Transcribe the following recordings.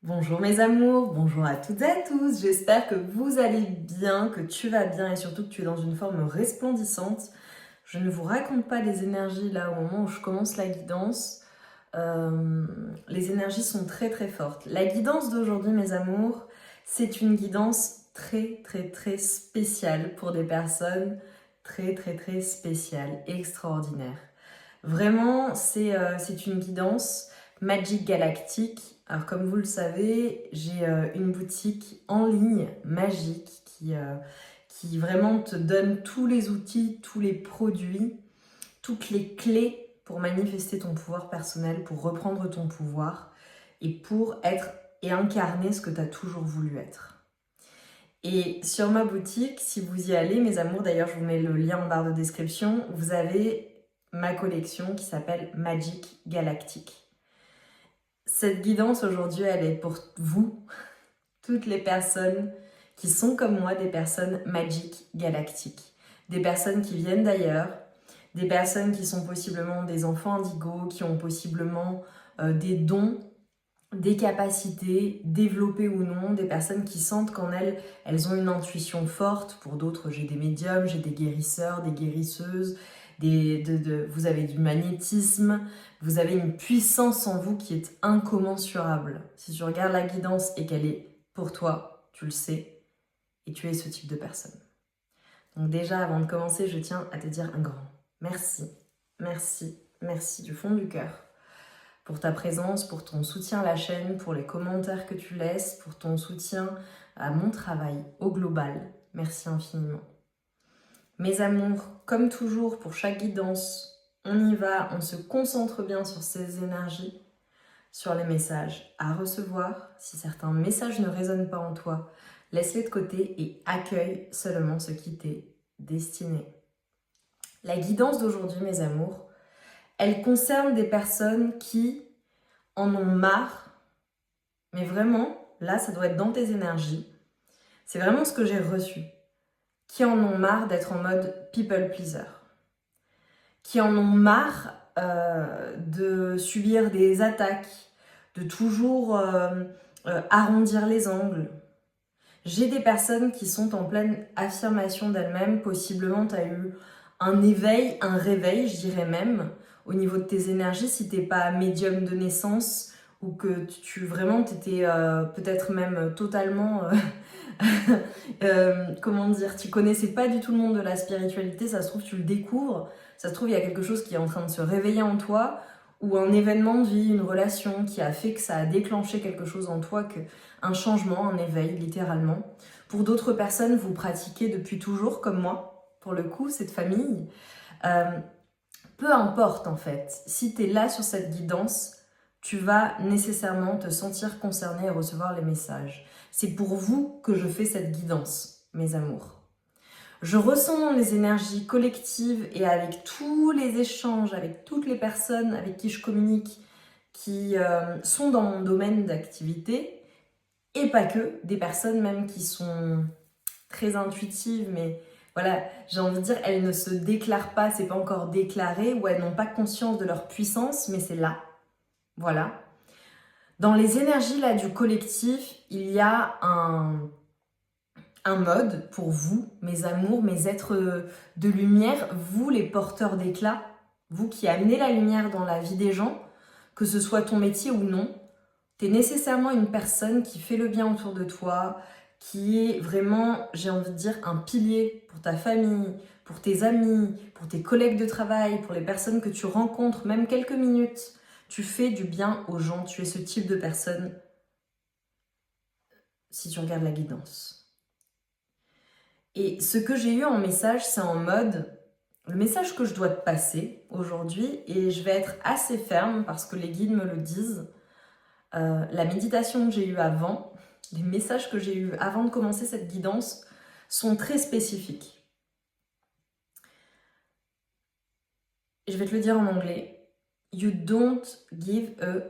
Bonjour mes amours, bonjour à toutes et à tous, j'espère que vous allez bien, que tu vas bien et surtout que tu es dans une forme resplendissante. Je ne vous raconte pas les énergies là au moment où je commence la guidance. Les énergies sont très très fortes. La guidance d'aujourd'hui mes amours, c'est une guidance très spéciale pour des personnes très spéciales, extraordinaires. Vraiment, c'est une guidance Magic Galactique. Alors comme vous le savez, j'ai une boutique en ligne magique qui vraiment te donne tous les outils, tous les produits, toutes les clés pour manifester ton pouvoir personnel, pour reprendre ton pouvoir et pour être et incarner ce que tu as toujours voulu être. Et sur ma boutique, si vous y allez, mes amours, d'ailleurs je vous mets le lien en barre de description, vous avez ma collection qui s'appelle Magic Galactique. Cette guidance aujourd'hui, elle est pour vous, toutes les personnes qui sont comme moi des personnes Magic Galactiques. Des personnes qui viennent d'ailleurs, des personnes qui sont possiblement des enfants indigos, qui ont possiblement des dons, des capacités, développées ou non, des personnes qui sentent qu'en elles ont une intuition forte. Pour d'autres, j'ai des médiums, j'ai des guérisseurs, des guérisseuses, vous avez du magnétisme, vous avez une puissance en vous qui est incommensurable. Si tu regardes la guidance et qu'elle est pour toi, tu le sais, et tu es ce type de personne. Donc déjà, avant de commencer, je tiens à te dire un grand merci, merci du fond du cœur pour ta présence, pour ton soutien à la chaîne, pour les commentaires que tu laisses, pour ton soutien à mon travail au global. Merci infiniment. Mes amours, comme toujours pour chaque guidance, on y va, on se concentre bien sur ces énergies, sur les messages à recevoir. Si certains messages ne résonnent pas en toi, laisse-les de côté et accueille seulement ce qui t'est destiné. La guidance d'aujourd'hui, mes amours, elle concerne des personnes qui en ont marre, mais vraiment, là, ça doit être dans tes énergies. C'est vraiment ce que j'ai reçu. Qui en ont marre d'être en mode people pleaser. Qui en ont marre de subir des attaques, de toujours arrondir les angles. J'ai des personnes qui sont en pleine affirmation d'elles-mêmes. Possiblement, tu as eu un éveil, un réveil, je dirais même, au niveau de tes énergies, si tu n'es pas médium de naissance ou que tu vraiment t'étais peut-être même totalement comment dire, tu connaissais pas du tout le monde de la spiritualité, ça se trouve tu le découvres, ça se trouve il y a quelque chose qui est en train de se réveiller en toi, ou un événement de vie, une relation qui a fait que ça a déclenché quelque chose en toi, un changement, un éveil littéralement. Pour d'autres personnes, vous pratiquez depuis toujours comme moi, pour le coup, cette famille. Peu importe en fait, si tu es là sur cette guidance, tu vas nécessairement te sentir concerné et recevoir les messages. C'est pour vous que je fais cette guidance, mes amours. Je ressens les énergies collectives et avec tous les échanges, avec toutes les personnes avec qui je communique, qui sont dans mon domaine d'activité, et pas que, des personnes même qui sont très intuitives, mais voilà, j'ai envie de dire, elles ne se déclarent pas, c'est pas encore déclaré, ou elles n'ont pas conscience de leur puissance, mais c'est là. Voilà. Dans les énergies là du collectif, il y a un mode pour vous, mes amours, mes êtres de lumière, vous les porteurs d'éclat, vous qui amenez la lumière dans la vie des gens, que ce soit ton métier ou non, tu es nécessairement une personne qui fait le bien autour de toi, qui est vraiment, j'ai envie de dire, un pilier pour ta famille, pour tes amis, pour tes collègues de travail, pour les personnes que tu rencontres, même quelques minutes. Tu fais du bien aux gens, tu es ce type de personne si tu regardes la guidance. Et ce que j'ai eu en message, c'est en mode, le message que je dois te passer aujourd'hui, et je vais être assez ferme parce que les guides me le disent, la méditation que j'ai eue avant, les messages que j'ai eus avant de commencer cette guidance sont très spécifiques. Je vais te le dire en anglais. You don't give a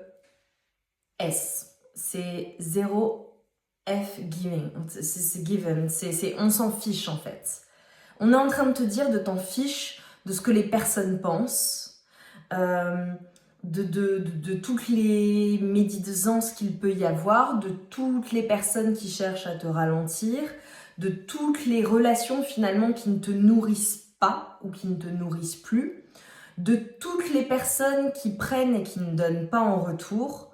S. C'est zéro F giving. C'est given. On s'en fiche en fait. On est en train de te dire de t'en fiche de ce que les personnes pensent, de toutes les médisances qu'il peut y avoir, de toutes les personnes qui cherchent à te ralentir, de toutes les relations finalement qui ne te nourrissent pas ou qui ne te nourrissent plus, de toutes les personnes qui prennent et qui ne donnent pas en retour.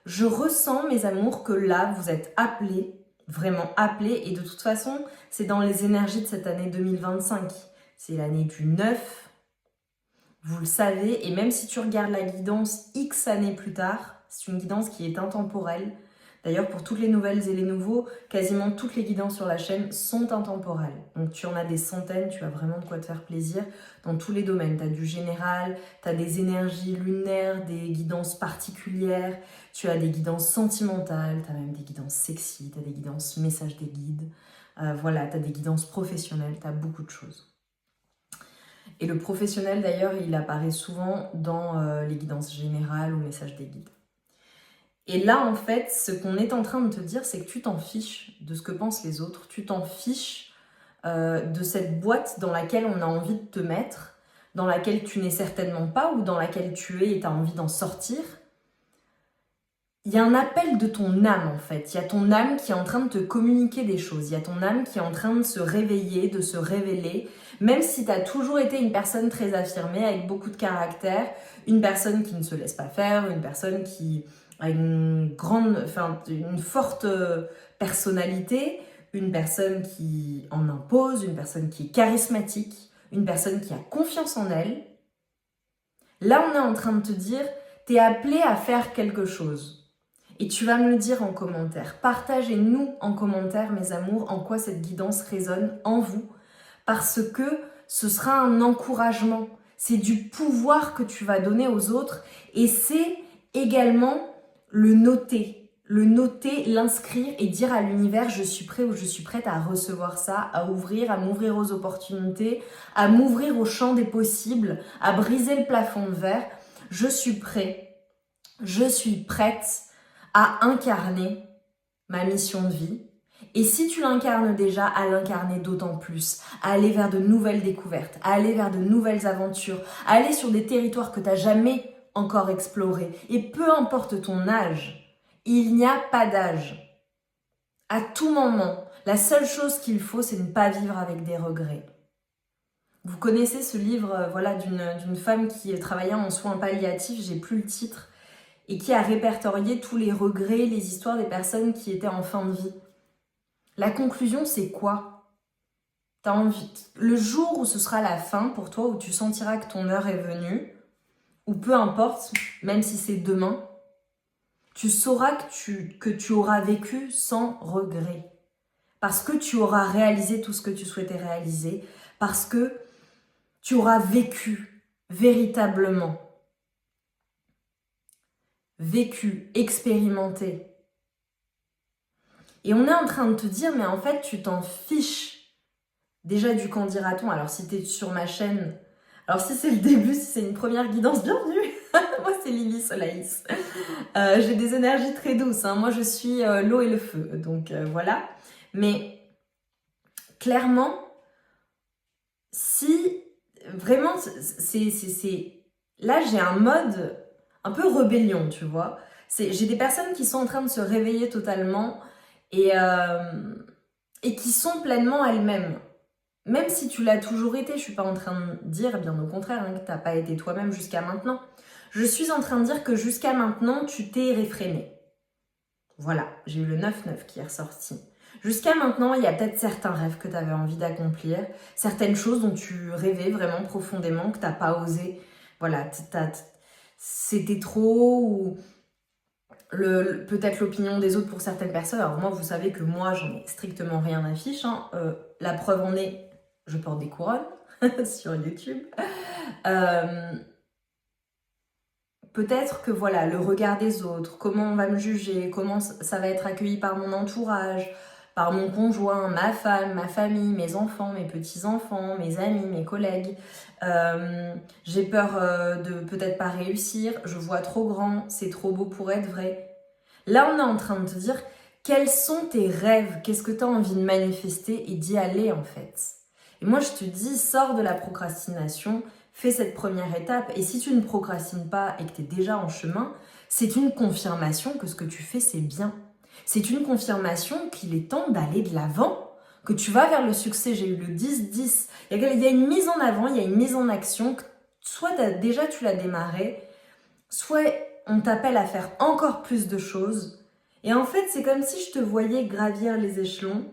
Je ressens, mes amours, que là, vous êtes appelés, vraiment appelés, et de toute façon, c'est dans les énergies de cette année 2025. C'est l'année du 9, vous le savez, et même si tu regardes la guidance X années plus tard, c'est une guidance qui est intemporelle. D'ailleurs, pour toutes les nouvelles et les nouveaux, quasiment toutes les guidances sur la chaîne sont intemporelles. Donc tu en as des centaines, tu as vraiment de quoi te faire plaisir dans tous les domaines. Tu as du général, tu as des énergies lunaires, des guidances particulières, tu as des guidances sentimentales, tu as même des guidances sexy, tu as des guidances messages des guides. Voilà, tu as des guidances professionnelles, tu as beaucoup de choses. Et le professionnel d'ailleurs, il apparaît souvent dans les guidances générales ou messages des guides. Et là, en fait, ce qu'on est en train de te dire, c'est que tu t'en fiches de ce que pensent les autres, tu t'en fiches de cette boîte dans laquelle on a envie de te mettre, dans laquelle tu n'es certainement pas ou dans laquelle tu es et tu as envie d'en sortir. Il y a un appel de ton âme, en fait. Il y a ton âme qui est en train de te communiquer des choses. Il y a ton âme qui est en train de se réveiller, de se révéler. Même si tu as toujours été une personne très affirmée, avec beaucoup de caractère, une personne qui ne se laisse pas faire, une personne qui a une forte personnalité, une personne qui en impose, une personne qui est charismatique, une personne qui a confiance en elle. Là, on est en train de te dire, t'es appelé à faire quelque chose. Et tu vas me le dire en commentaire. Partagez-nous en commentaire, mes amours, en quoi cette guidance résonne en vous. Parce que ce sera un encouragement. C'est du pouvoir que tu vas donner aux autres. Et c'est également le noter, l'inscrire et dire à l'univers, je suis prêt ou je suis prête à recevoir ça, à m'ouvrir aux opportunités, à m'ouvrir au champ des possibles, à briser le plafond de verre. Je suis prêt, je suis prête à incarner ma mission de vie. Et si tu l'incarnes déjà, à l'incarner d'autant plus, à aller vers de nouvelles découvertes, à aller vers de nouvelles aventures, à aller sur des territoires que tu n'as jamais encore explorés. Et peu importe ton âge, il n'y a pas d'âge. À tout moment, la seule chose qu'il faut, c'est ne pas vivre avec des regrets. Vous connaissez ce livre d'une femme qui travaillait en soins palliatifs, j'ai plus le titre, et qui a répertorié tous les regrets, les histoires des personnes qui étaient en fin de vie. La conclusion, c'est quoi ? T'as envie, le jour où ce sera la fin pour toi, où tu sentiras que ton heure est venue, ou peu importe, même si c'est demain, tu sauras que tu auras vécu sans regret. Parce que tu auras réalisé tout ce que tu souhaitais réaliser, parce que tu auras vécu véritablement. Vécu, expérimenté. Et on est en train de te dire, mais en fait, tu t'en fiches déjà du qu'en dira-t-on. Alors, si tu es sur ma chaîne, alors si c'est le début, si c'est une première guidance, bienvenue. Moi, c'est Lily Solaïs. J'ai des énergies très douces. Hein. Moi, je suis l'eau et le feu. Donc, voilà. Mais, clairement, si vraiment, là, j'ai un mode un peu rébellion, tu vois. J'ai des personnes qui sont en train de se réveiller totalement et qui sont pleinement elles-mêmes. Même si tu l'as toujours été, je suis pas en train de dire, bien au contraire, hein, que t'as pas été toi-même jusqu'à maintenant. Je suis en train de dire que jusqu'à maintenant, tu t'es réfréné. Voilà, j'ai eu le 9-9 qui est ressorti. Jusqu'à maintenant, il y a peut-être certains rêves que tu avais envie d'accomplir, certaines choses dont tu rêvais vraiment profondément, que tu n'as pas osé. Voilà, c'était trop, ou peut-être l'opinion des autres pour certaines personnes. Alors moi, vous savez que moi, j'en ai strictement rien à fiche. Hein. La preuve en est, je porte des couronnes sur YouTube. Peut-être que voilà, le regard des autres, comment on va me juger, comment ça va être accueilli par mon entourage, par mon conjoint, ma femme, ma famille, mes enfants, mes petits-enfants, mes amis, mes collègues. J'ai peur de peut-être pas réussir, je vois trop grand, c'est trop beau pour être vrai. Là, on est en train de te dire, quels sont tes rêves? Qu'est-ce que tu as envie de manifester et d'y aller en fait? Et moi, je te dis, sors de la procrastination, fais cette première étape. Et si tu ne procrastines pas et que tu es déjà en chemin, c'est une confirmation que ce que tu fais, c'est bien. C'est une confirmation qu'il est temps d'aller de l'avant, que tu vas vers le succès. J'ai eu le 10-10. Il y a une mise en avant, il y a une mise en action. Soit tu l'as démarré, soit on t'appelle à faire encore plus de choses. Et en fait, c'est comme si je te voyais gravir les échelons.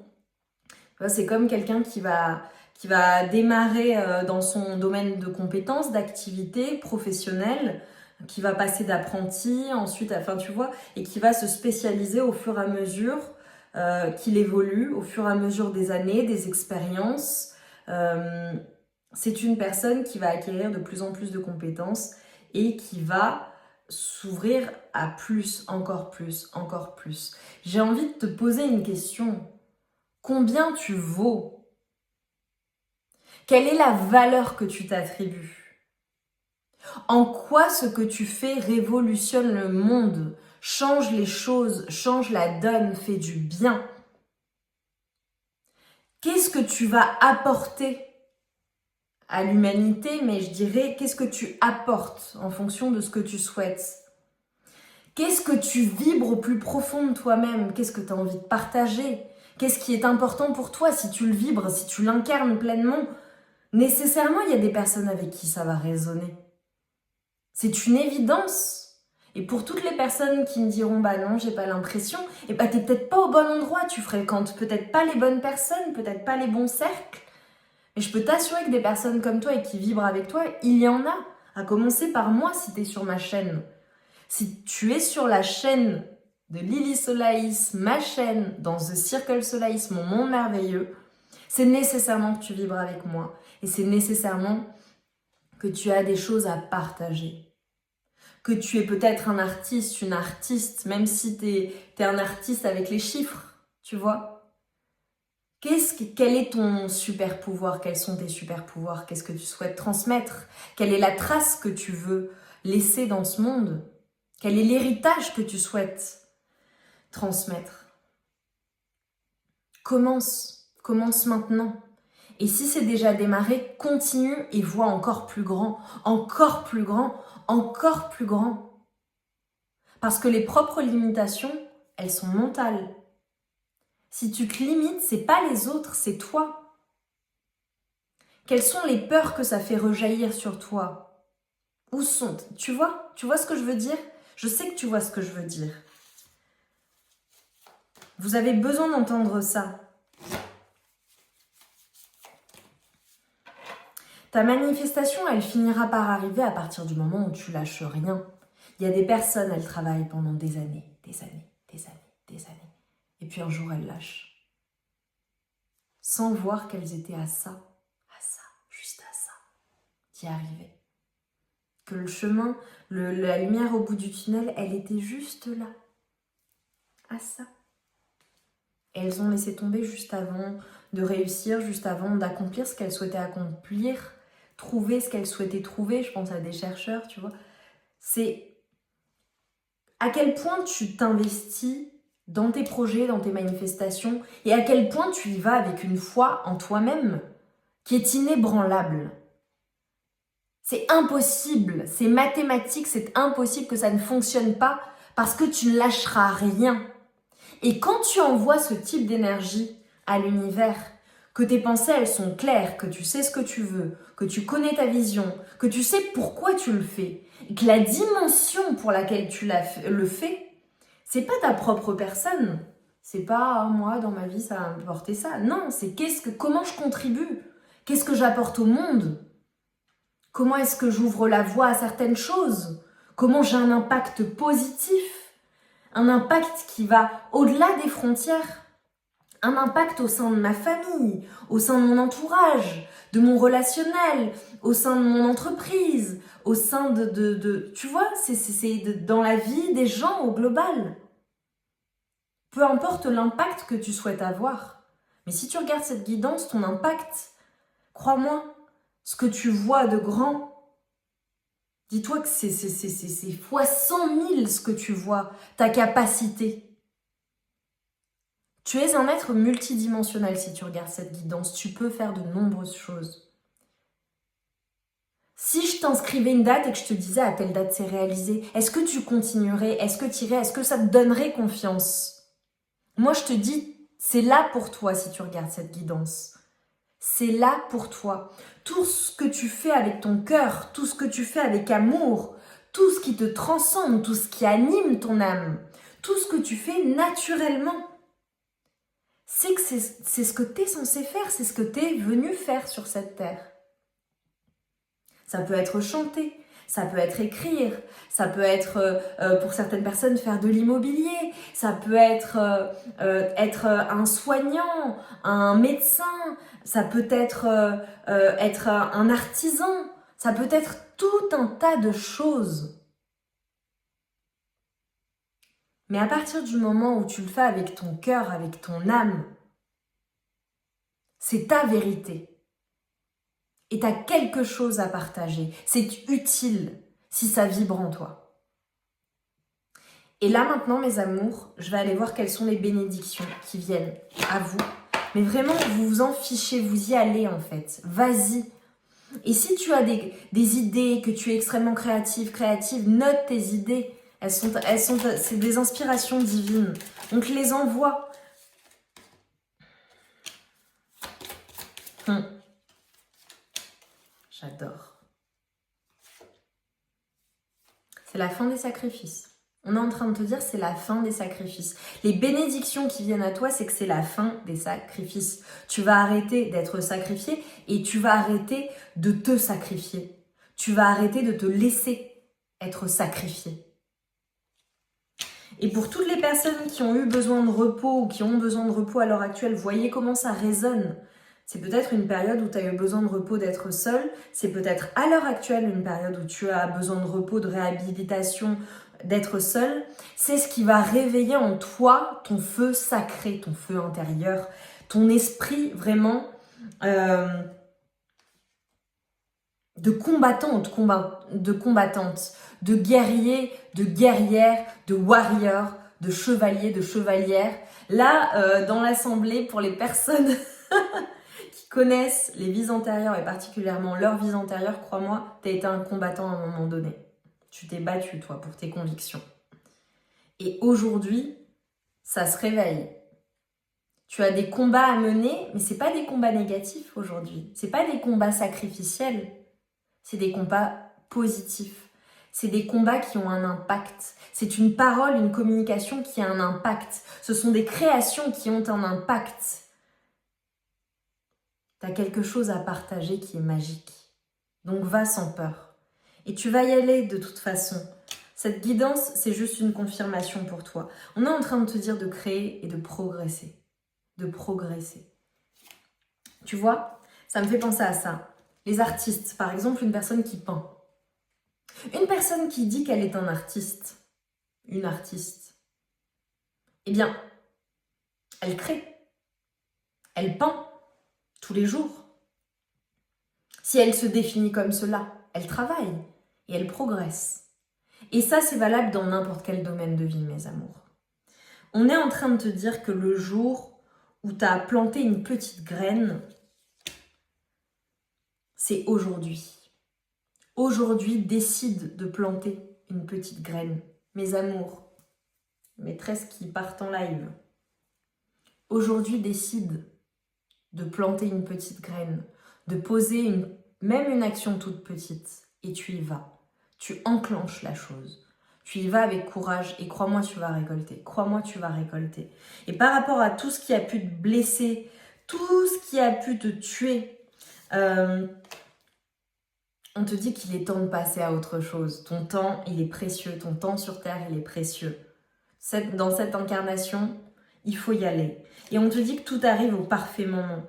C'est comme quelqu'un qui va démarrer dans son domaine de compétences, d'activité professionnelle, qui va passer d'apprenti, ensuite, enfin tu vois, et qui va se spécialiser au fur et à mesure qu'il évolue, au fur et à mesure des années, des expériences. C'est une personne qui va acquérir de plus en plus de compétences et qui va s'ouvrir à plus, encore plus, encore plus. J'ai envie de te poser une question. Combien tu vaux? Quelle est la valeur que tu t'attribues? En quoi ce que tu fais révolutionne le monde, change les choses, change la donne, fait du bien? Qu'est-ce que tu vas apporter à l'humanité, mais je dirais, qu'est-ce que tu apportes en fonction de ce que tu souhaites? Qu'est-ce que tu vibres au plus profond de toi-même? Qu'est-ce que tu as envie de partager? Qu'est-ce qui est important pour toi? Si tu le vibres, si tu l'incarnes pleinement, nécessairement, il y a des personnes avec qui ça va résonner. C'est une évidence. Et pour toutes les personnes qui me diront « bah non, j'ai pas l'impression », et bah t'es peut-être pas au bon endroit, tu fréquentes peut-être pas les bonnes personnes, peut-être pas les bons cercles. Mais je peux t'assurer que des personnes comme toi et qui vibrent avec toi, il y en a. À commencer par moi si t'es sur ma chaîne. Si tu es sur la chaîne de Lily Solaïs, ma chaîne, dans The Circle Solaïs, mon monde merveilleux, c'est nécessairement que tu vibres avec moi. Et c'est nécessairement que tu as des choses à partager. Que tu es peut-être un artiste, une artiste, même si tu es un artiste avec les chiffres, tu vois. Quel est ton super pouvoir? Quels sont tes super pouvoirs? Qu'est-ce que tu souhaites transmettre? Quelle est la trace que tu veux laisser dans ce monde? Quel est l'héritage que tu souhaites transmettre? Commence maintenant. Et si c'est déjà démarré, continue et vois encore plus grand, encore plus grand, encore plus grand. Parce que les propres limitations, elles sont mentales. Si tu te limites, c'est pas les autres, c'est toi. Quelles sont les peurs que ça fait rejaillir sur toi? Où sont? Tu vois ce que je veux dire? Je sais que tu vois ce que je veux dire. Vous avez besoin d'entendre ça. Ta manifestation, elle finira par arriver à partir du moment où tu lâches rien. Il y a des personnes, elles travaillent pendant des années, des années, des années, des années. Et puis un jour, elles lâchent. Sans voir qu'elles étaient à ça, juste à ça, d'y arriver. Que le chemin, la lumière au bout du tunnel, elle était juste là, à ça. Et elles ont laissé tomber juste avant de réussir, juste avant d'accomplir ce qu'elles souhaitaient accomplir, trouver ce qu'elles souhaitaient trouver. Je pense à des chercheurs, tu vois. C'est à quel point tu t'investis dans tes projets, dans tes manifestations, et à quel point tu y vas avec une foi en toi-même qui est inébranlable. C'est impossible, c'est mathématique, c'est impossible que ça ne fonctionne pas parce que tu ne lâcheras rien. Et quand tu envoies ce type d'énergie à l'univers, que tes pensées elles sont claires, que tu sais ce que tu veux, que tu connais ta vision, que tu sais pourquoi tu le fais, et que la dimension pour laquelle tu le fais, c'est pas ta propre personne. C'est pas moi dans ma vie ça a apporté ça. Non, c'est comment je contribue, qu'est-ce que j'apporte au monde. Comment est-ce que j'ouvre la voie à certaines choses? Comment j'ai un impact positif? Un impact qui va au-delà des frontières? Un impact au sein de ma famille, au sein de mon entourage, de mon relationnel, au sein de mon entreprise, au sein de tu vois, c'est dans la vie des gens au global. Peu importe l'impact que tu souhaites avoir. Mais si tu regardes cette guidance, ton impact, crois-moi, ce que tu vois de grand, dis-toi que c'est fois 100 000 ce que tu vois, ta capacité. Tu es un être multidimensionnel si tu regardes cette guidance. Tu peux faire de nombreuses choses. Si je t'inscrivais une date et que je te disais à telle date c'est réalisé, est-ce que tu continuerais? Est-ce que tu irais? Est-ce que ça te donnerait confiance? Moi, je te dis, c'est là pour toi si tu regardes cette guidance. C'est là pour toi. Tout ce que tu fais avec ton cœur, tout ce que tu fais avec amour, tout ce qui te transcende, tout ce qui anime ton âme, tout ce que tu fais naturellement, c'est que c'est ce que tu es censé faire, c'est ce que tu es venu faire sur cette terre. Ça peut être chanter, ça peut être écrire, ça peut être pour certaines personnes faire de l'immobilier, ça peut être un soignant, un médecin, ça peut être être un artisan, ça peut être tout un tas de choses. Mais à partir du moment où tu le fais avec ton cœur, avec ton âme, c'est ta vérité. Et tu as quelque chose à partager. C'est utile si ça vibre en toi. Et là maintenant, mes amours, je vais aller voir quelles sont les bénédictions qui viennent à vous. Mais vraiment, vous vous en fichez, vous y allez en fait. Vas-y. Et si tu as des idées, que tu es extrêmement créative, note tes idées. C'est des inspirations divines. Donc les envoie. J'adore. C'est la fin des sacrifices. On est en train de te dire c'est la fin des sacrifices. Les bénédictions qui viennent à toi, c'est que c'est la fin des sacrifices. Tu vas arrêter d'être sacrifié et tu vas arrêter de te sacrifier. Tu vas arrêter de te laisser être sacrifié. Et pour toutes les personnes qui ont eu besoin de repos ou qui ont besoin de repos à l'heure actuelle, voyez comment ça résonne. C'est peut-être une période où tu as eu besoin de repos d'être seul. C'est peut-être à l'heure actuelle une période où tu as besoin de repos, de réhabilitation, d'être seul. C'est ce qui va réveiller en toi ton feu sacré, ton feu intérieur, ton esprit vraiment de combattant, de combattante, de guerrier, de guerrière, de warrior, de chevalier, de chevalière. Là, dans l'assemblée, pour les personnes qui connaissent les vies antérieures et particulièrement leur vie antérieure, crois-moi, tu as été un combattant à un moment donné. Tu t'es battu, toi, pour tes convictions. Et aujourd'hui, ça se réveille. Tu as des combats à mener, mais c'est pas des combats négatifs aujourd'hui. C'est pas des combats sacrificiels. C'est des combats positifs. C'est des combats qui ont un impact. C'est une parole, une communication qui a un impact. Ce sont des créations qui ont un impact. Tu as quelque chose à partager qui est magique. Donc va sans peur. Et tu vas y aller de toute façon. Cette guidance, c'est juste une confirmation pour toi. On est en train de te dire de créer et de progresser. De progresser. Tu vois, ça me fait penser à ça. Les artistes, par exemple, une personne qui peint. Une personne qui dit qu'elle est un artiste, une artiste, eh bien, elle crée. Elle peint tous les jours. Si elle se définit comme cela, elle travaille et elle progresse. Et ça, c'est valable dans n'importe quel domaine de vie, mes amours. On est en train de te dire que le jour où tu as planté une petite graine, c'est aujourd'hui. Aujourd'hui, décide de planter une petite graine. Mes amours, maîtresses qui partent en live. Aujourd'hui, décide de planter une petite graine, de poser même une action toute petite. Et tu y vas. Tu enclenches la chose. Tu y vas avec courage et crois-moi, tu vas récolter. Crois-moi, tu vas récolter. Et par rapport à tout ce qui a pu te blesser, tout ce qui a pu te tuer, on te dit qu'il est temps de passer à autre chose. Ton temps, il est précieux. Ton temps sur Terre, il est précieux. Dans cette incarnation, il faut y aller. Et on te dit que tout arrive au parfait moment.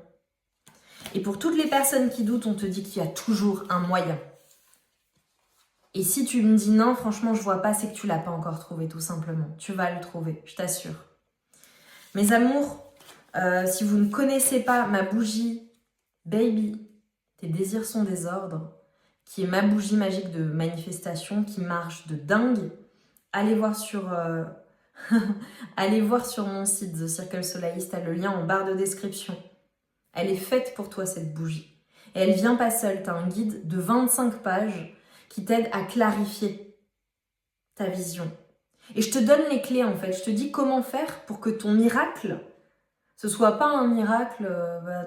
Et pour toutes les personnes qui doutent, on te dit qu'il y a toujours un moyen. Et si tu me dis non, franchement, je vois pas, c'est que tu l'as pas encore trouvé, tout simplement. Tu vas le trouver, je t'assure. Mes amours, si vous ne connaissez pas ma bougie Baby, tes désirs sont des ordres, qui est ma bougie magique de manifestation, qui marche de dingue, allez voir sur mon site The Circle Solaïste, t'as le lien en barre de description. Elle est faite pour toi, cette bougie. Et elle vient pas seule, tu as un guide de 25 pages qui t'aide à clarifier ta vision. Et je te donne les clés en fait, je te dis comment faire pour que ton miracle, ce soit pas un miracle,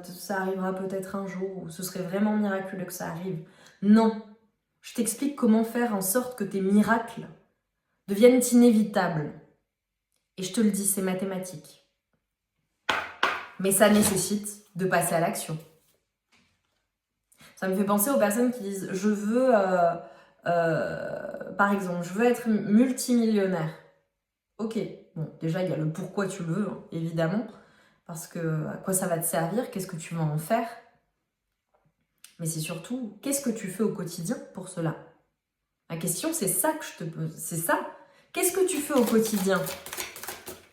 ça arrivera peut-être un jour, ou ce serait vraiment miraculeux que ça arrive. Non, je t'explique comment faire en sorte que tes miracles deviennent inévitables. Et je te le dis, c'est mathématique. Mais ça nécessite de passer à l'action. Ça me fait penser aux personnes qui disent « je veux, par exemple, je veux être multimillionnaire ». Ok, bon, déjà il y a le pourquoi tu le veux, hein, évidemment, parce que à quoi ça va te servir, qu'est-ce que tu vas en faire. Mais c'est surtout, qu'est-ce que tu fais au quotidien pour cela? La question, c'est ça que je te pose, c'est ça. Qu'est-ce que tu fais au quotidien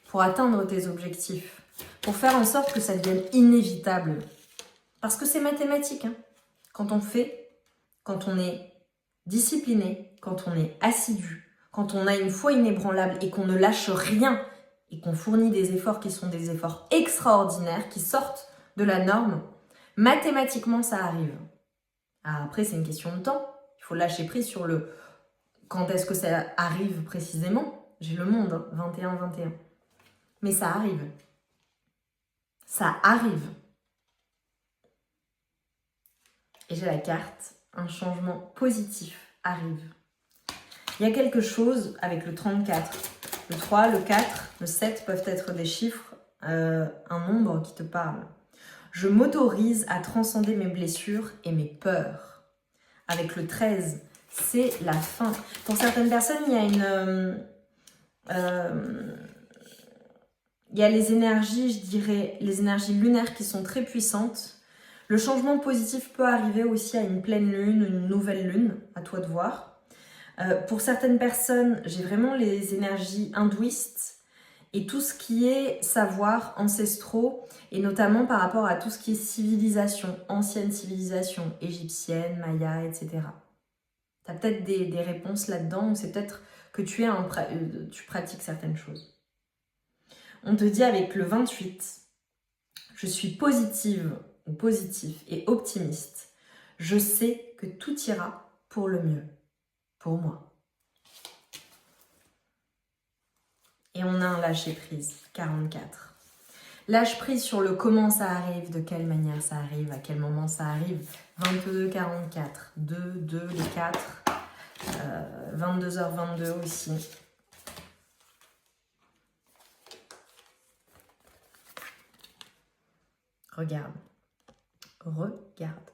pour atteindre tes objectifs, pour faire en sorte que ça devienne inévitable? Parce que c'est mathématique, hein. Quand on fait, quand on est discipliné, quand on est assidu, quand on a une foi inébranlable et qu'on ne lâche rien et qu'on fournit des efforts qui sont des efforts extraordinaires, qui sortent de la norme, mathématiquement ça arrive. Après, c'est une question de temps. Il faut lâcher prise sur le quand est-ce que ça arrive précisément. J'ai le monde, hein, 21-21. Mais ça arrive. Ça arrive. Et j'ai la carte, un changement positif arrive. Il y a quelque chose avec le 34. Le 3, le 4, le 7 peuvent être des chiffres, un nombre qui te parle. Je m'autorise à transcender mes blessures et mes peurs. Avec le 13, c'est la fin. Pour certaines personnes, il y a il y a les énergies, je dirais, les énergies lunaires qui sont très puissantes. Le changement positif peut arriver aussi à une pleine lune, une nouvelle lune, à toi de voir. Pour certaines personnes, j'ai vraiment les énergies hindouistes et tout ce qui est savoir ancestraux, et notamment par rapport à tout ce qui est civilisation, ancienne civilisation, égyptienne, maya, etc. Tu as peut-être des réponses là-dedans, ou c'est peut-être que tu pratiques certaines choses. On te dit avec le 28, je suis positive ou positif et optimiste. Je sais que tout ira pour le mieux, pour moi. Et on a un lâcher prise, 44. Lâche prise sur le comment ça arrive, de quelle manière ça arrive, à quel moment ça arrive. 22, 44, 2, 2, les 4, 22h22 aussi. Regarde. Regarde.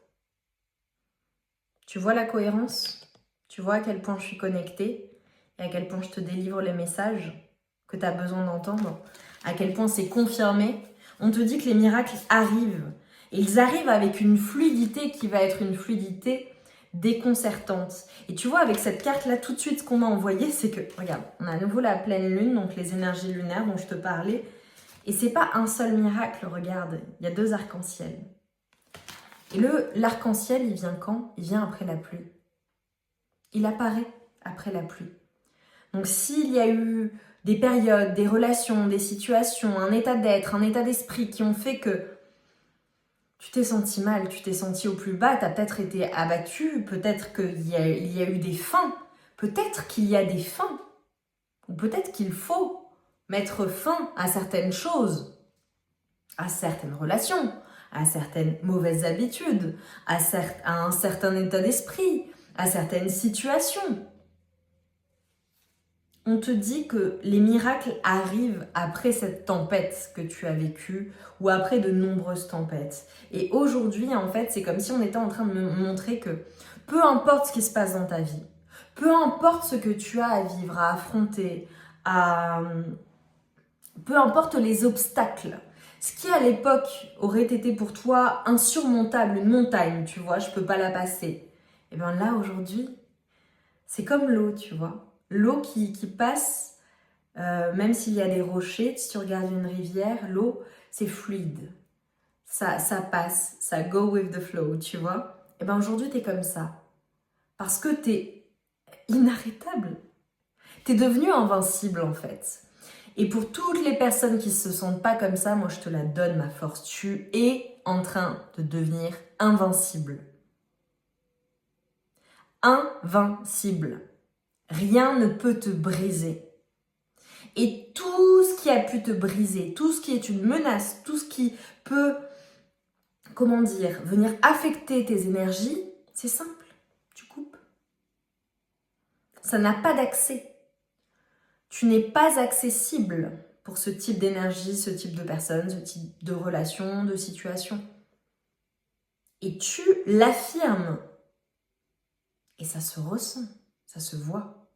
Tu vois la cohérence? Tu vois à quel point je suis connectée et à quel point je te délivre les messages que tu as besoin d'entendre, à quel point c'est confirmé. On te dit que les miracles arrivent. Et ils arrivent avec une fluidité qui va être une fluidité déconcertante. Et tu vois, avec cette carte-là, tout de suite, ce qu'on m'a envoyé, c'est que, regarde, on a à nouveau la pleine lune, donc les énergies lunaires dont je te parlais. Et c'est pas un seul miracle, regarde, il y a 2 arcs-en-ciel. Et l'arc-en-ciel, il vient quand? Il vient après la pluie. Il apparaît après la pluie. Donc s'il y a eu des périodes, des relations, des situations, un état d'être, un état d'esprit qui ont fait que tu t'es senti mal, tu t'es senti au plus bas, tu as peut-être été abattu, peut-être qu'il y a eu des fins, peut-être qu'il y a des fins, ou peut-être qu'il faut mettre fin à certaines choses, à certaines relations, à certaines mauvaises habitudes, à un certain état d'esprit, à certaines situations. On te dit que les miracles arrivent après cette tempête que tu as vécue ou après de nombreuses tempêtes. Et aujourd'hui, en fait, c'est comme si on était en train de me montrer que peu importe ce qui se passe dans ta vie, peu importe ce que tu as à vivre, à affronter, peu importe les obstacles, ce qui à l'époque aurait été pour toi insurmontable, une montagne, tu vois, je peux pas la passer. Et bien là, aujourd'hui, c'est comme l'eau, tu vois. L'eau qui passe, même s'il y a des rochers, si tu regardes une rivière, l'eau, c'est fluide. Ça passe, ça go with the flow, tu vois. Et bien aujourd'hui, t'es comme ça. Parce que t'es inarrêtable. T'es devenu invincible, en fait. Et pour toutes les personnes qui ne se sentent pas comme ça, moi je te la donne ma force. Tu es en train de devenir invincible. Invincible. Rien ne peut te briser. Et tout ce qui a pu te briser, tout ce qui est une menace, tout ce qui peut, venir affecter tes énergies, c'est simple, tu coupes. Ça n'a pas d'accès. Tu n'es pas accessible pour ce type d'énergie, ce type de personne, ce type de relation, de situation. Et tu l'affirmes. Et ça se ressent, ça se voit.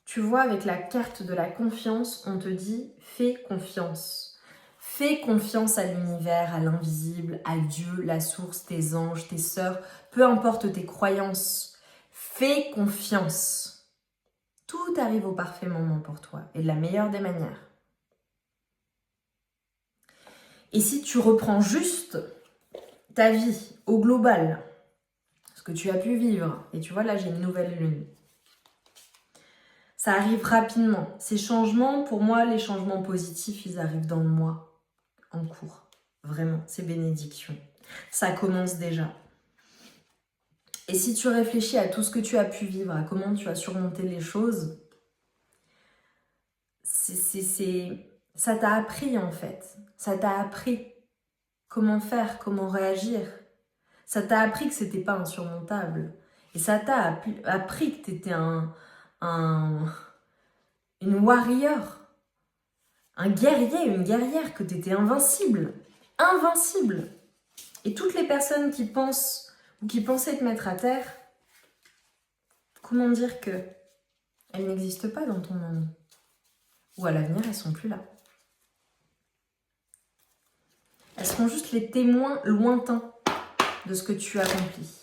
Tu vois, avec la carte de la confiance, on te dit « fais confiance ». Fais confiance à l'univers, à l'invisible, à Dieu, la source, tes anges, tes sœurs, peu importe tes croyances. Fais confiance. Tout arrive au parfait moment pour toi et de la meilleure des manières. Et si tu reprends juste ta vie au global, ce que tu as pu vivre, et tu vois là j'ai une nouvelle lune, ça arrive rapidement. Ces changements, pour moi, les changements positifs, ils arrivent dans le mois en cours. Vraiment, c'est bénédiction. Ça commence déjà. Et si tu réfléchis à tout ce que tu as pu vivre, à comment tu as surmonté les choses, ça t'a appris en fait. Ça t'a appris comment faire, comment réagir. Ça t'a appris que c'était pas insurmontable. Et ça t'a appris que tu étais une warrior, un guerrier, une guerrière, que tu étais invincible. Invincible. Et toutes les personnes qui pensent ou qui pensaient te mettre à terre, comment dire que elles n'existent pas dans ton monde. Ou à l'avenir, elles sont plus là. Elles seront juste les témoins lointains de ce que tu accomplis.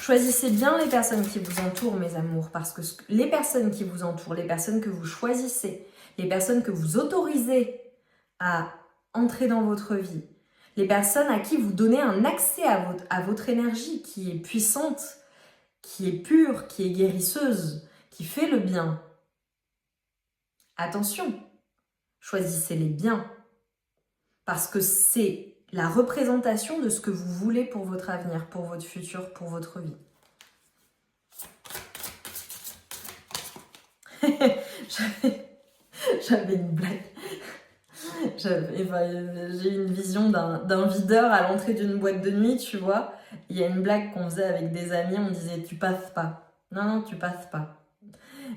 Choisissez bien les personnes qui vous entourent, mes amours, parce que les personnes qui vous entourent, les personnes que vous choisissez, les personnes que vous autorisez à entrer dans votre vie, les personnes à qui vous donnez un accès à votre énergie qui est puissante, qui est pure, qui est guérisseuse, qui fait le bien. Attention, choisissez-les bien, parce que c'est la représentation de ce que vous voulez pour votre avenir, pour votre futur, pour votre vie. J'avais une blague. J'ai une vision d'un videur à l'entrée d'une boîte de nuit, tu vois. Il y a une blague qu'on faisait avec des amis, on disait « tu passes pas ». Non, tu passes pas.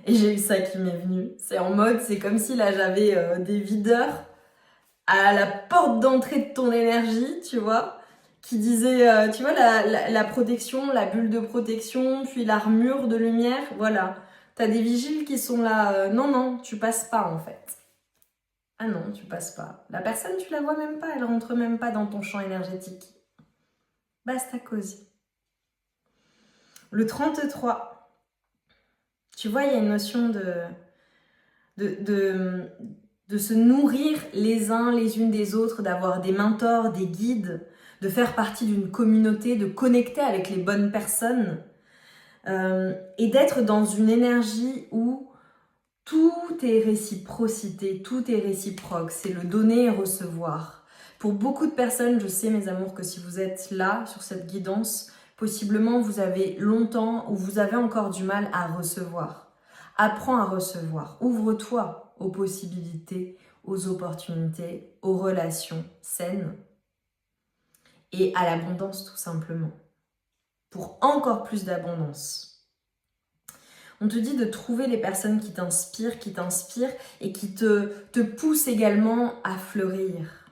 Et j'ai eu ça qui m'est venu. C'est en mode, c'est comme si là j'avais des videurs à la porte d'entrée de ton énergie, tu vois, qui disaient, tu vois, la protection, la bulle de protection, puis l'armure de lumière, voilà. T'as des vigiles qui sont là, non, tu passes pas en fait. Ah non, tu passes pas. La personne, tu la vois même pas, elle rentre même pas dans ton champ énergétique. Basta cosy. Le 33, tu vois, il y a une notion de se nourrir les uns les unes des autres, d'avoir des mentors, des guides, de faire partie d'une communauté, de connecter avec les bonnes personnes et d'être dans une énergie où tout est réciprocité, tout est réciproque, c'est le donner et recevoir. Pour beaucoup de personnes, je sais mes amours que si vous êtes là sur cette guidance, possiblement vous avez longtemps ou vous avez encore du mal à recevoir. Apprends à recevoir, ouvre-toi aux possibilités, aux opportunités, aux relations saines et à l'abondance tout simplement. Pour encore plus d'abondance. On te dit de trouver les personnes qui t'inspirent et qui te poussent également à fleurir,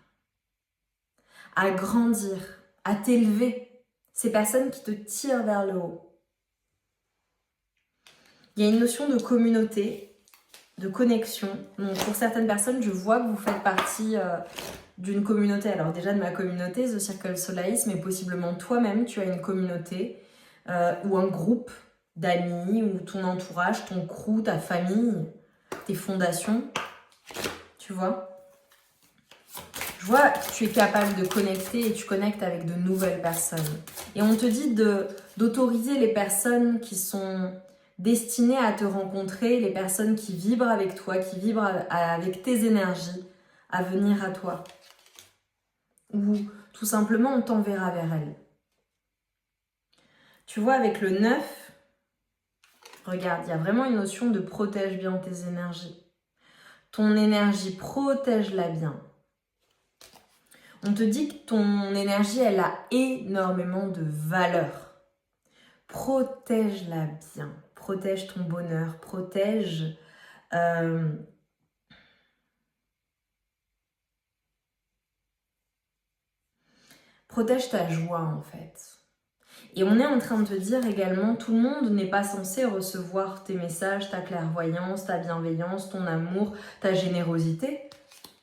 à grandir, à t'élever. Ces personnes qui te tirent vers le haut. Il y a une notion de communauté, de connexion. Donc pour certaines personnes, je vois que vous faites partie d'une communauté. Alors déjà de ma communauté, The Circle Solace, mais possiblement toi-même, tu as une communauté ou un groupe d'amis ou ton entourage, ton crew, ta famille, tes fondations, tu vois. Je vois que tu es capable de connecter et tu connectes avec de nouvelles personnes. Et on te dit d'autoriser les personnes qui sont destiné à te rencontrer, les personnes qui vibrent avec toi, qui vibrent avec tes énergies, à venir à toi. Ou tout simplement, on t'enverra vers elles. Tu vois, avec le 9, regarde, il y a vraiment une notion de protège bien tes énergies. Ton énergie, protège-la bien. On te dit que ton énergie, elle a énormément de valeur. Protège-la bien. Protège ton bonheur. Protège... protège ta joie, en fait. Et on est en train de te dire également, tout le monde n'est pas censé recevoir tes messages, ta clairvoyance, ta bienveillance, ton amour, ta générosité.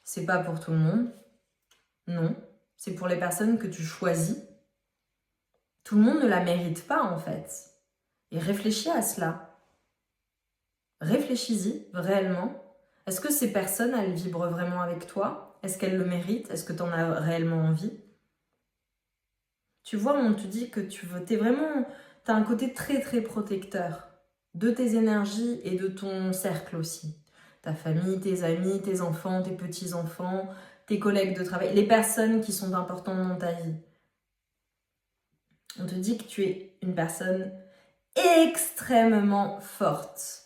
C'est pas pour tout le monde. Non. C'est pour les personnes que tu choisis. Tout le monde ne la mérite pas, en fait. Et réfléchis à cela. Réfléchis-y, réellement. Est-ce que ces personnes, elles vibrent vraiment avec toi? Est-ce qu'elles le méritent? Est-ce que tu en as réellement envie? Tu vois, on te dit que t'as un côté très très protecteur de tes énergies et de ton cercle aussi. Ta famille, tes amis, tes enfants, tes petits-enfants, tes collègues de travail, les personnes qui sont importantes dans ta vie. On te dit que tu es une personne extrêmement forte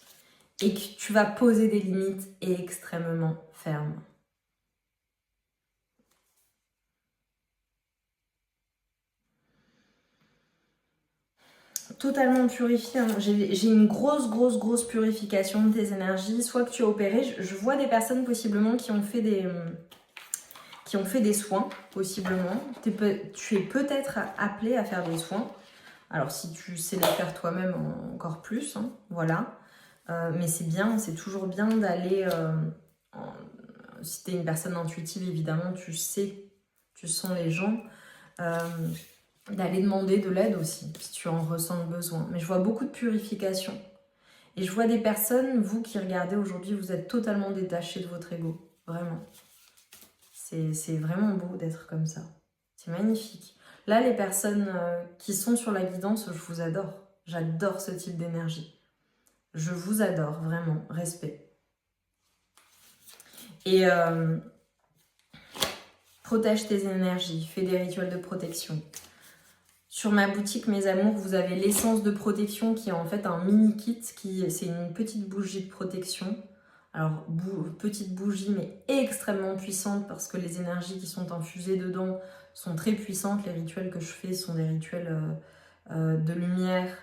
et que tu vas poser des limites extrêmement fermes. Totalement purifié. Hein. J'ai une grosse purification de tes énergies. Soit que tu as opéré, je vois des personnes possiblement qui ont fait des soins, possiblement. Tu es peut-être appelé à faire des soins. Alors si tu sais les faire toi-même, encore plus, hein, voilà. Mais c'est bien, c'est toujours bien d'aller... si tu es une personne intuitive, évidemment, tu sens les gens. D'aller demander de l'aide aussi, si tu en ressens le besoin. Mais je vois beaucoup de purification. Et je vois des personnes, vous qui regardez aujourd'hui, vous êtes totalement détachés de votre ego. Vraiment. C'est vraiment beau d'être comme ça. C'est magnifique. Là, les personnes qui sont sur la guidance, je vous adore. J'adore ce type d'énergie. Je vous adore, vraiment. Respect. Et protège tes énergies. Fais des rituels de protection. Sur ma boutique Mes Amours, vous avez l'essence de protection qui est en fait un mini kit. C'est une petite bougie de protection. Alors, petite bougie mais extrêmement puissante parce que les énergies qui sont infusées dedans sont très puissantes. Les rituels que je fais sont des rituels de lumière,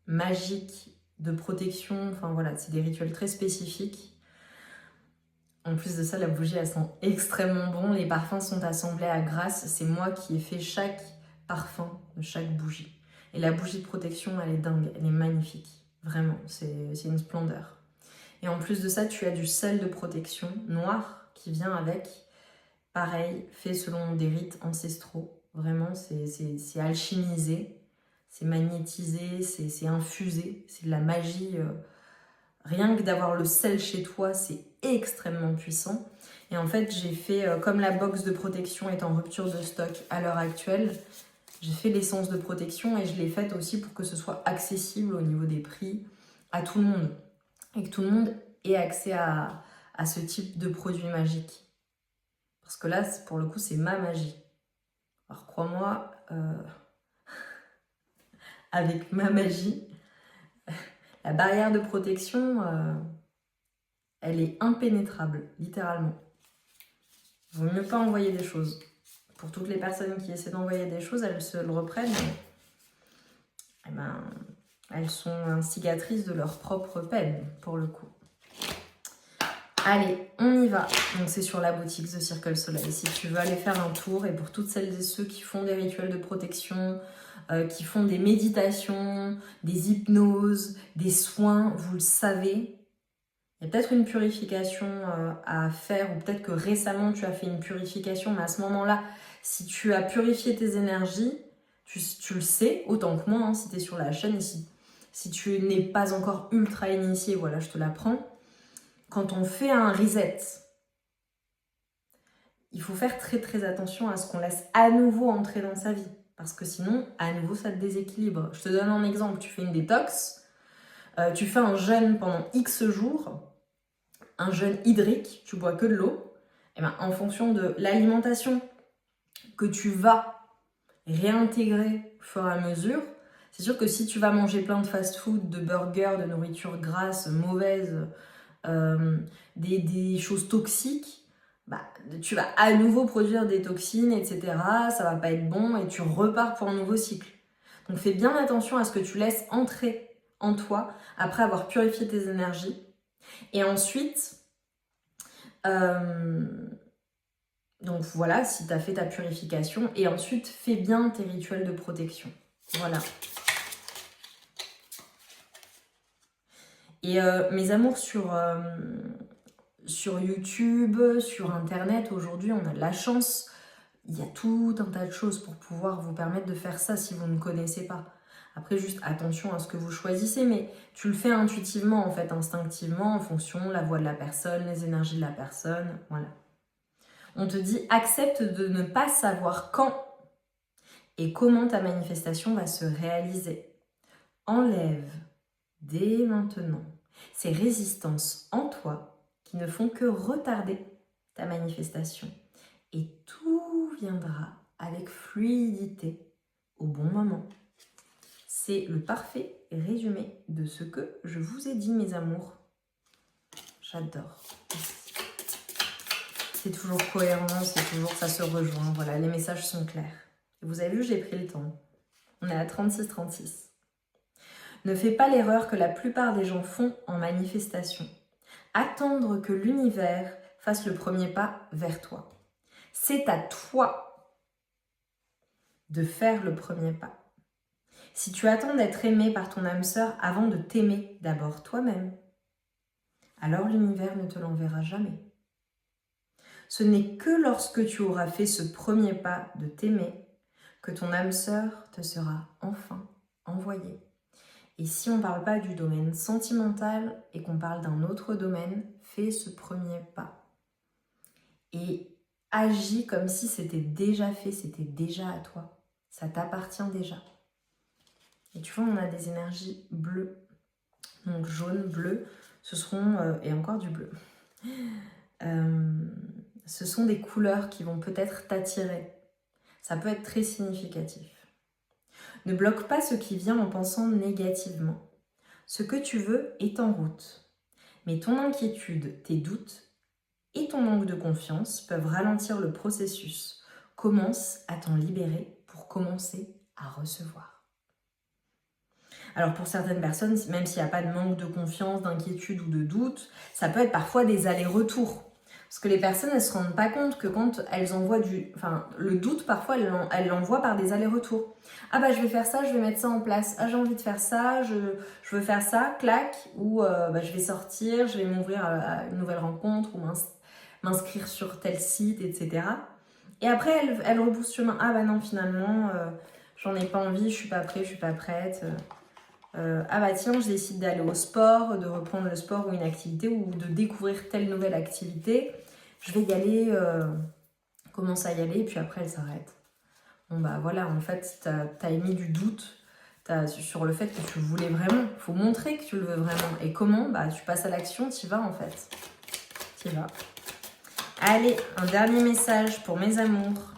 magique, de protection. Enfin voilà, c'est des rituels très spécifiques. En plus de ça, la bougie, elle sent extrêmement bon. Les parfums sont assemblés à Grasse. C'est moi qui ai fait chaque parfum de chaque bougie. Et la bougie de protection, elle est dingue, elle est magnifique. Vraiment, c'est une splendeur. Et en plus de ça, tu as du sel de protection noir qui vient avec. Pareil, fait selon des rites ancestraux. Vraiment, c'est alchimisé, c'est magnétisé, c'est infusé. C'est de la magie. Rien que d'avoir le sel chez toi, c'est extrêmement puissant. Et en fait, j'ai fait, comme la box de protection est en rupture de stock à l'heure actuelle, j'ai fait l'essence de protection et je l'ai faite aussi pour que ce soit accessible au niveau des prix à tout le monde. Et que tout le monde ait accès à ce type de produit magique. Parce que là, pour le coup, c'est ma magie. Alors crois-moi, avec ma magie, la barrière de protection, elle est impénétrable, littéralement. Il vaut mieux pas envoyer des choses. Pour toutes les personnes qui essaient d'envoyer des choses, elles se le reprennent. Eh ben, elles sont instigatrices de leur propre peine, pour le coup. Allez, on y va. Donc c'est sur la boutique The Circle Soleil. Si tu veux aller faire un tour, et pour toutes celles et ceux qui font des rituels de protection, qui font des méditations, des hypnoses, des soins, vous le savez, il y a peut-être une purification à faire, ou peut-être que récemment tu as fait une purification, mais à ce moment-là, si tu as purifié tes énergies, tu le sais, autant que moi, hein, si tu es sur la chaîne, si tu n'es pas encore ultra initié, voilà, je te l'apprends. Quand on fait un reset, il faut faire très très attention à ce qu'on laisse à nouveau entrer dans sa vie. Parce que sinon, à nouveau, ça te déséquilibre. Je te donne un exemple, tu fais une détox, tu fais un jeûne pendant X jours, un jeûne hydrique, tu bois que de l'eau, et ben, en fonction de l'alimentation que tu vas réintégrer au fur et à mesure, c'est sûr que si tu vas manger plein de fast-food, de burgers, de nourriture grasse, mauvaise, des choses toxiques, bah, tu vas à nouveau produire des toxines, etc. Ça va pas être bon et tu repars pour un nouveau cycle. Donc fais bien attention à ce que tu laisses entrer en toi après avoir purifié tes énergies. Et ensuite, donc voilà, si tu as fait ta purification. Et ensuite, fais bien tes rituels de protection. Voilà. Et mes amours sur YouTube, sur Internet, aujourd'hui, on a de la chance. Il y a tout un tas de choses pour pouvoir vous permettre de faire ça si vous ne connaissez pas. Après, juste attention à ce que vous choisissez, mais tu le fais intuitivement, en fait, instinctivement, en fonction de la voix de la personne, les énergies de la personne, voilà. On te dit, accepte de ne pas savoir quand et comment ta manifestation va se réaliser. Enlève dès maintenant ces résistances en toi qui ne font que retarder ta manifestation. Et tout viendra avec fluidité au bon moment. C'est le parfait résumé de ce que je vous ai dit, mes amours. J'adore. C'est toujours cohérent, ça se rejoint. Voilà, les messages sont clairs. Vous avez vu, j'ai pris le temps. On est à 36-36. Ne fais pas l'erreur que la plupart des gens font en manifestation. Attendre que l'univers fasse le premier pas vers toi. C'est à toi de faire le premier pas. Si tu attends d'être aimé par ton âme sœur avant de t'aimer d'abord toi-même, alors l'univers ne te l'enverra jamais. Ce n'est que lorsque tu auras fait ce premier pas de t'aimer que ton âme sœur te sera enfin envoyée. Et si on ne parle pas du domaine sentimental et qu'on parle d'un autre domaine, fais ce premier pas. Et agis comme si c'était déjà fait, c'était déjà à toi. Ça t'appartient déjà. Et tu vois, on a des énergies bleues. Donc jaune, bleu, ce seront, et encore du bleu. Ce sont des couleurs qui vont peut-être t'attirer. Ça peut être très significatif. Ne bloque pas ce qui vient en pensant négativement. Ce que tu veux est en route. Mais ton inquiétude, tes doutes et ton manque de confiance peuvent ralentir le processus. Commence à t'en libérer pour commencer à recevoir. Alors pour certaines personnes, même s'il n'y a pas de manque de confiance, d'inquiétude ou de doute, ça peut être parfois des allers-retours. Parce que les personnes, elles ne se rendent pas compte que quand elles envoient le doute, parfois, elles l'envoient par des allers-retours. Ah bah je vais faire ça, je vais mettre ça en place. Ah j'ai envie de faire ça, je veux faire ça, clac. Ou je vais sortir, je vais m'ouvrir à une nouvelle rencontre ou m'inscrire sur tel site, etc. Et après, elles rebroussent chemin. Ah bah non, finalement, j'en ai pas envie, je suis pas prêt, je suis pas prête. Ah bah tiens, je décide d'aller au sport, de reprendre le sport ou une activité ou de découvrir telle nouvelle activité. Je vais y aller, commence à y aller et puis après elle s'arrête. Bon bah voilà, en fait, t'as émis du doute sur le fait que tu le voulais vraiment. Il faut montrer que tu le veux vraiment. Et comment? Bah tu passes à l'action, t'y vas en fait. T'y vas. Allez, un dernier message pour mes amours.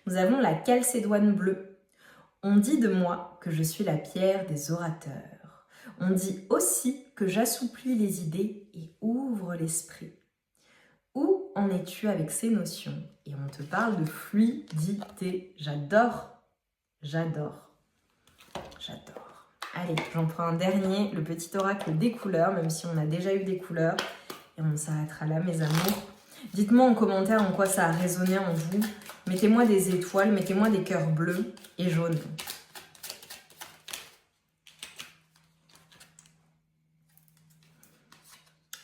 Nous avons la calcédoine bleue. On dit de moi que je suis la pierre des orateurs. On dit aussi que j'assouplis les idées et ouvre l'esprit. Où en es-tu avec ces notions? Et on te parle de fluidité. J'adore, j'adore, j'adore. Allez, j'en prends un dernier, le petit oracle des couleurs, même si on a déjà eu des couleurs. Et on s'arrêtera là, mes amours. Dites-moi en commentaire en quoi ça a résonné en vous. Mettez-moi des étoiles, mettez-moi des cœurs bleus et jaunes.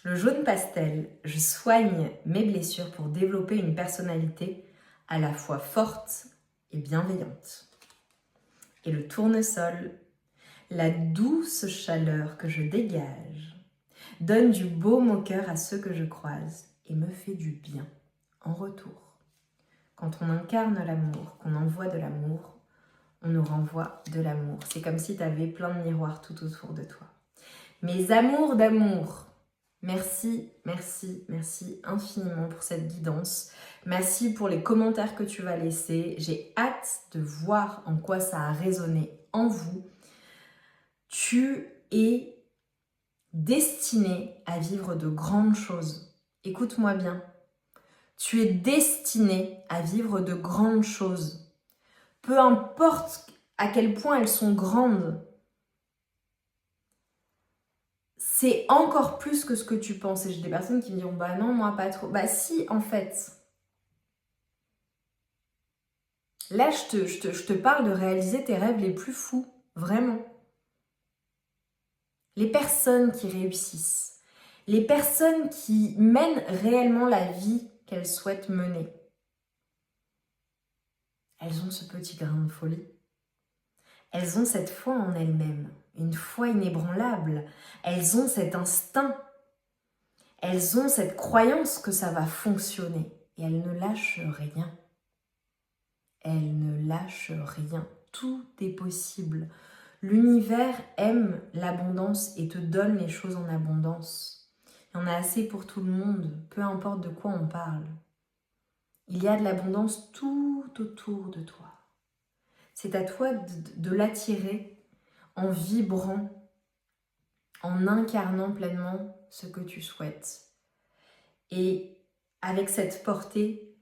Le jaune pastel, je soigne mes blessures pour développer une personnalité à la fois forte et bienveillante. Et le tournesol, la douce chaleur que je dégage donne du baume au cœur à ceux que je croise et me fait du bien en retour. Quand on incarne l'amour, qu'on envoie de l'amour, on nous renvoie de l'amour. C'est comme si tu avais plein de miroirs tout autour de toi. Mes amours d'amour, merci, merci, merci infiniment pour cette guidance. Merci pour les commentaires que tu vas laisser. J'ai hâte de voir en quoi ça a résonné en vous. Tu es destiné à vivre de grandes choses. Écoute-moi bien. Tu es destiné à vivre de grandes choses. Peu importe à quel point elles sont grandes, c'est encore plus que ce que tu penses. Et j'ai des personnes qui me diront, bah non, moi pas trop. Bah si, en fait. Là, je te parle de réaliser tes rêves les plus fous. Vraiment. Les personnes qui réussissent. Les personnes qui mènent réellement la vie qu'elles souhaitent mener. Elles ont ce petit grain de folie. Elles ont cette foi en elles-mêmes, une foi inébranlable. Elles ont cet instinct. Elles ont cette croyance que ça va fonctionner. Et elles ne lâchent rien. Elles ne lâchent rien. Tout est possible. L'univers aime l'abondance et te donne les choses en abondance. Il y en a assez pour tout le monde, peu importe de quoi on parle. Il y a de l'abondance tout autour de toi. C'est à toi de l'attirer en vibrant, en incarnant pleinement ce que tu souhaites. Et avec cette portée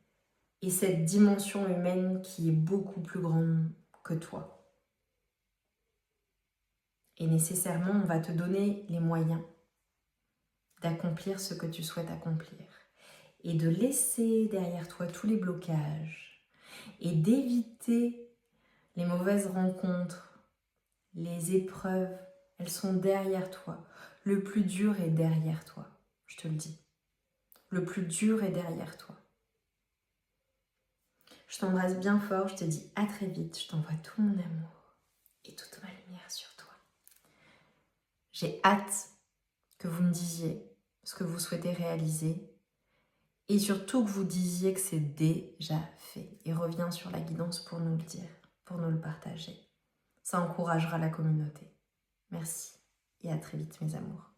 et cette dimension humaine qui est beaucoup plus grande que toi. Et nécessairement, on va te donner les moyens d'accomplir ce que tu souhaites accomplir. Et de laisser derrière toi tous les blocages. Et d'éviter les mauvaises rencontres, les épreuves. Elles sont derrière toi. Le plus dur est derrière toi, je te le dis. Le plus dur est derrière toi. Je t'embrasse bien fort, je te dis à très vite. Je t'envoie tout mon amour et toute ma lumière sur toi. J'ai hâte que vous me disiez ce que vous souhaitez réaliser et surtout que vous disiez que c'est déjà fait. Et reviens sur la guidance pour nous le dire, pour nous le partager. Ça encouragera la communauté. Merci et à très vite mes amours.